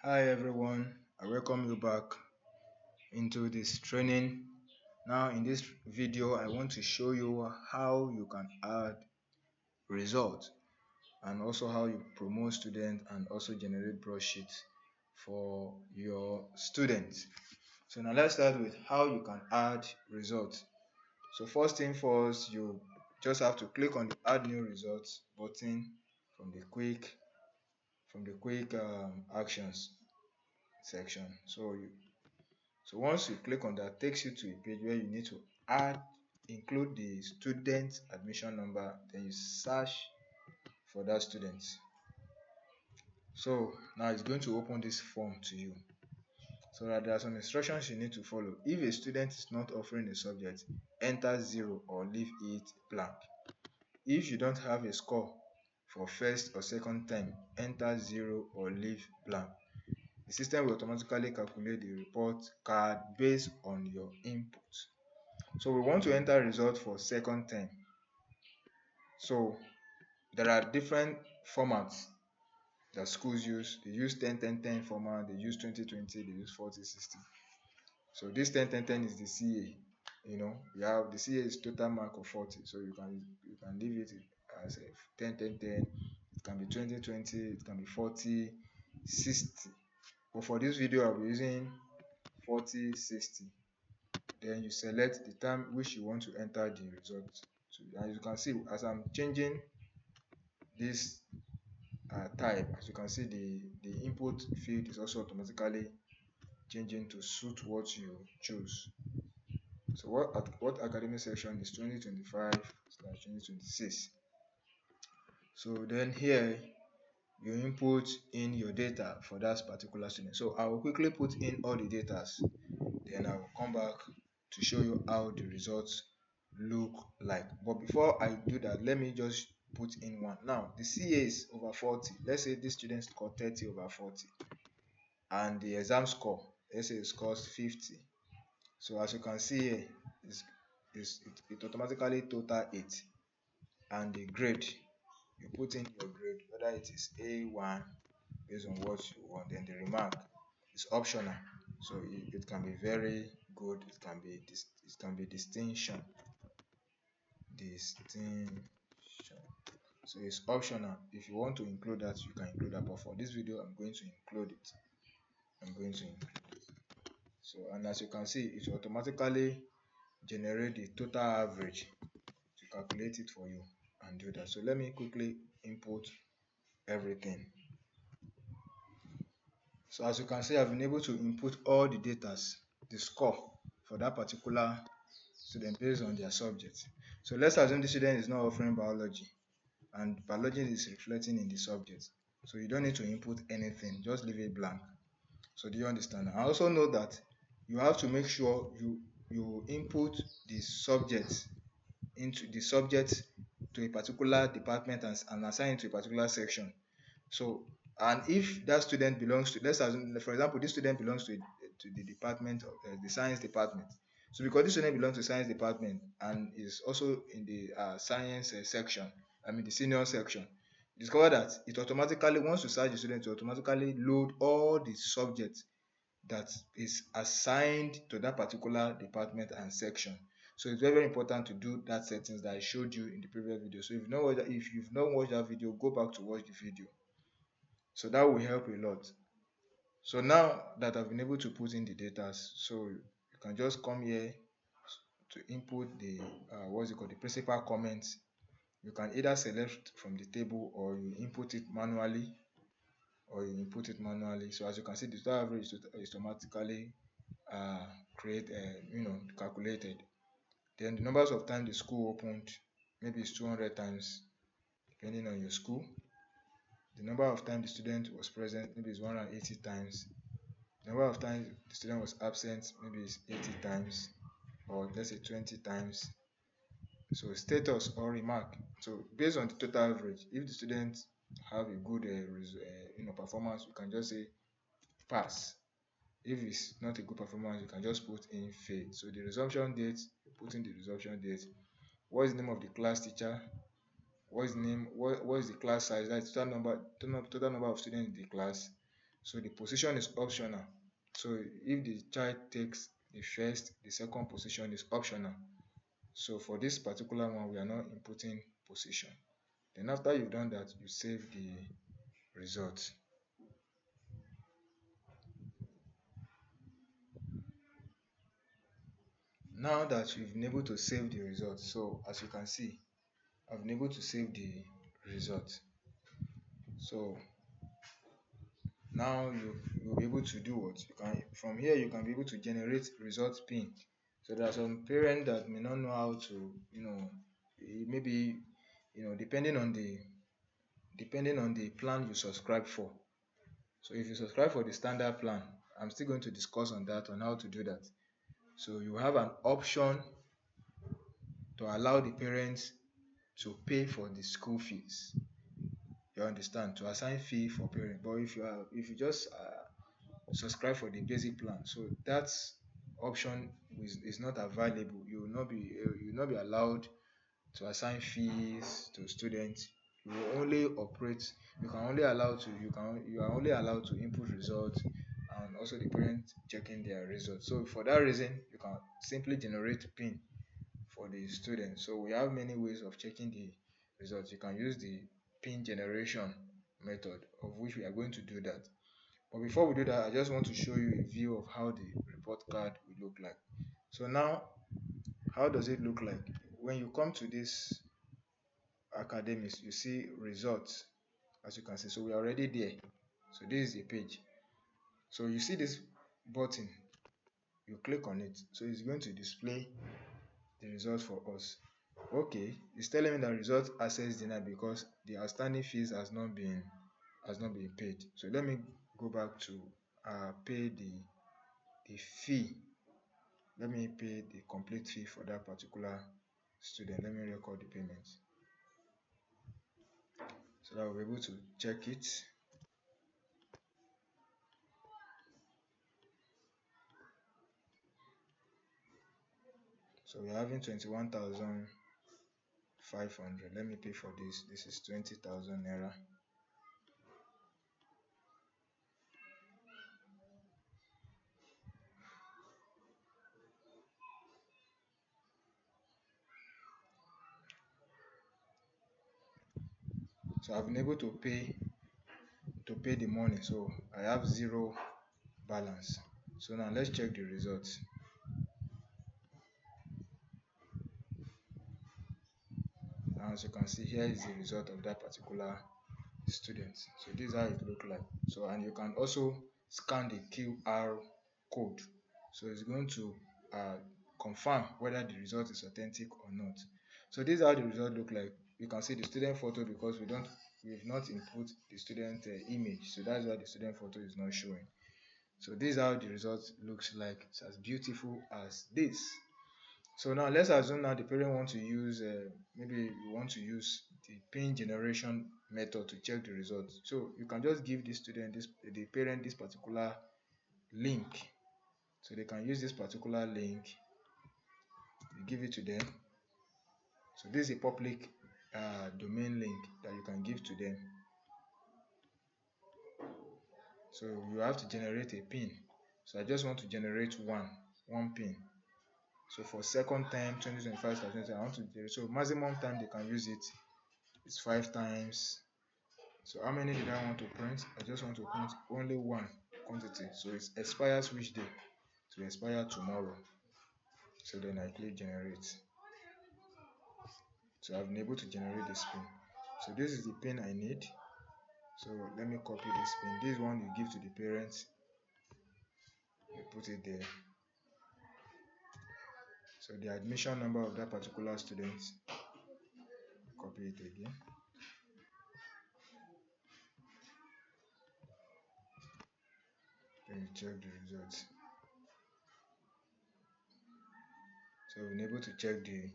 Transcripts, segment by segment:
Hi everyone, I welcome you back into this training. Now in this video I want to show you how you can add results and also how you promote students and also generate broadsheets for your students. So now let's start with how you can add results. So first thing first, you just have to click on the add new results button from the quick actions section. So once you click on that, takes you to a page where you need to include the student admission number, then you search for that student. So now it's going to open this form to you. So that there are some instructions you need to follow. If a student is not offering a subject, enter 0 or leave it blank. If you don't have a score for first or second term, enter 0 or leave blank. The system will automatically calculate the report card based on your input. So we want to enter result for second term. So there are different formats that schools use. They use 10-10-10 format, they use 20-20, they use 40-60. So this 10-10-10 is the CA. You have the CA is total mark of 40. So you can leave it as a 10-10-10. It can be 20-20, it can be 40-60. But for this video, I'll be using 40-60. Then you select the time which you want to enter the result to. As you can see, as I'm changing this type, as you can see, the input field is also automatically changing to suit what you choose. So what academic section is 2025/2026. So then here you input in your data for that particular student. So I will quickly put in all the data, then I will come back to show you how the results look like. But before I do that, let me just put in one. Now the CA is over 40. Let's say this student scored 30/40, and the exam score, let's say it scores 50. So as you can see here, it automatically total 8, and the grade, you put in your grade, whether it is A1 based on what you want. Then the remark is optional, so it can be very good, it can be distinction. So it's optional. If you want to include that, you can include that, but for this video I'm going to include it. So, and as you can see, it will automatically generate the total average to calculate it for you and do that. So let me quickly input everything. So as you can see, I've been able to input all the data, the score for that particular student based on their subject. So let's assume the student is not offering biology, and biology is reflecting in the subject. So you don't need to input anything, just leave it blank. So do you understand? I also know that you have to make sure you input the subject to a particular department and assign it to a particular section. So, and if that student belongs to, let's assume, for example, this student belongs to the department of the science department. So because this student belongs to science department and is also in the science section, the senior section, discover that it automatically, once you search the student, it automatically load all the subjects that is assigned to that particular department and section. So it's very, very important to do that settings that I showed you in the previous video. So if you've not watched that video, go back to watch the video. So that will help a lot. So now that I've been able to put in the data, so you can just come here to input the the principal comments. You can either select from the table or you input it manually. So as you can see, the total average is automatically calculated. Then the numbers of times the school opened, maybe it's 200 times depending on your school. The number of times the student was present, maybe it's 180 times. The number of times the student was absent, maybe it's 80 times, or let's say 20 times. So status or remark. So based on the total average, if the student have a good performance, you can just say pass. If it's not a good performance, you can just put in fail. So the resumption date, you put in the resumption date. What is the name of the class teacher? What is the class size? That's total number of students in the class. So the position is optional. So if the child takes the first, the second position is optional. So for this particular one, we are not inputting position. Then after you've done that, you save the result. Now that we've been able to save the result, so as you can see, I've been able to save the result. So now you'll be able to do what you can from here. You can be able to generate result pin. So there are some parents that may not know how to, maybe, depending on the plan you subscribe for. So if you subscribe for the standard plan, I'm still going to discuss on that, on how to do that. So you have an option to allow the parents to pay for the school fees. You understand? To assign fee for parents. But if you just subscribe for the basic plan, so that option is not available. You will not be allowed to assign fees to students. You will only operate. You can only allow to you are only allowed to input results, and also the parent checking their results. So for that reason, you can simply generate pin for the student. So we have many ways of checking the results. You can use the pin generation method, of which we are going to do that. But before we do that, I just want to show you a view of how the report card will look like. So now, how does it look like? When you come to this academics, you see results, as you can see. So we are already there. So this is a page. So you see this button, you click on it. So it's going to display the results for us. Okay, it's telling me that result access denied because the outstanding fees has not been paid. So let me go back to pay the fee. Let me pay the complete fee for that particular student. Let me record the payment so that we'll be able to check it. So we're having 21,500. Let me pay for this. This is 20,000 naira. So I've been able to pay the money. So I have zero balance. So now let's check the results. Now as you can see, here is the result of that particular student. So this is how it look like. So, and you can also scan the QR code. So it's going to confirm whether the result is authentic or not. So this is how the result look like. You can see the student photo because we've not input the student image. So that's why the student photo is not showing. So this is how the result looks like. It's as beautiful as this. So now let's assume now the parent wants to use maybe you want to use the pin generation method to check the results. So you can just give the parent this particular link. So they can use this particular link. You give it to them. So this is a public domain link that you can give to them. So you have to generate a pin. So I just want to generate one pin. So for second time 2025, I want to generate. So maximum time they can use it is 5 times. So how many did I want to print? I just want to print only one quantity. So it expires which day? To expire tomorrow. So then I click generate. So I've been able to generate this pin. So this is the pin I need. So let me copy this pin. This one you give to the parents. You put it there. So the admission number of that particular student. Copy it again. Then you check the results. So we're able to check the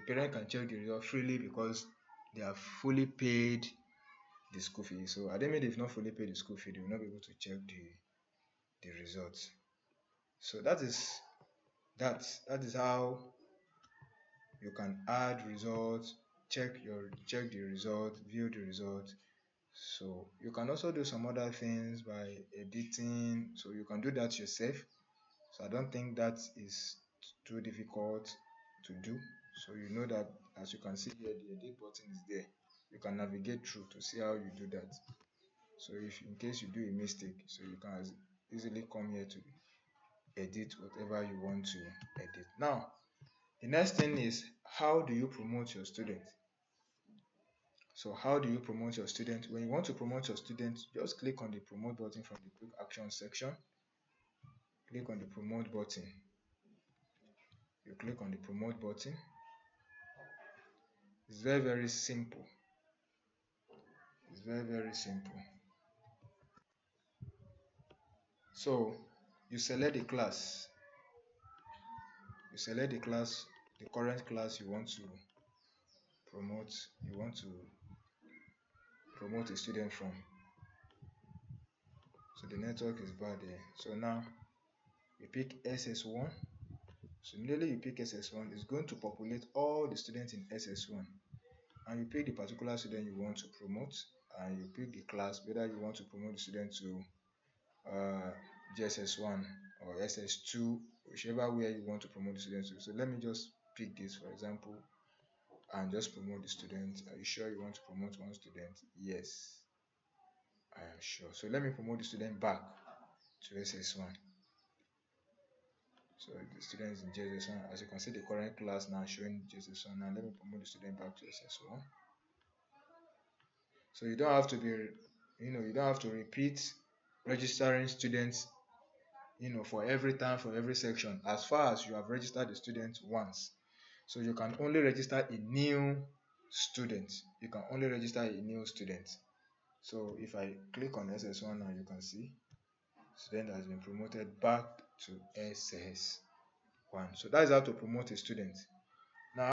parent can check the result freely because they have fully paid the school fee. So at the end, if not fully paid the school fee, they will not be able to check the results. So that is how you can add results, check the result, view the result, So you can also do some other things by editing. So you can do that yourself. So I don't think that is too difficult to do. So you know that, as you can see here, the edit button is there. You can navigate through to see how you do that. So if in case you do a mistake, so you can easily come here to edit whatever you want to edit. Now, the next thing is, how do you promote your student? So how do you promote your student? When you want to promote your student, just click on the promote button from the quick action section. Click on the promote button. You click on the promote button. It's very, very simple. It's very, very simple. So you select the class. You select the class, the current class you want to promote. You want to promote a student from. So the network is bad there. So now you pick SS1. So immediately you pick SS1, it's going to populate all the students in SS1. And you pick the particular student you want to promote, and you pick the class, whether you want to promote the student to GSS1 or SS2, whichever way you want to promote the student to. So let me just pick this, for example, and just promote the student. Are you sure you want to promote one student? Yes, I am sure. So let me promote the student back to SS1. So the student is in JSS1. As you can see, the current class now showing JSS1. Now let me promote the student back to SS1. So you don't have to be, you don't have to repeat registering students, for every time, for every section, as far as you have registered the student once. So you can only register a new student. You can only register a new student. So if I click on SS1 now, you can see student has been promoted back to SS1. So that's how to promote a student.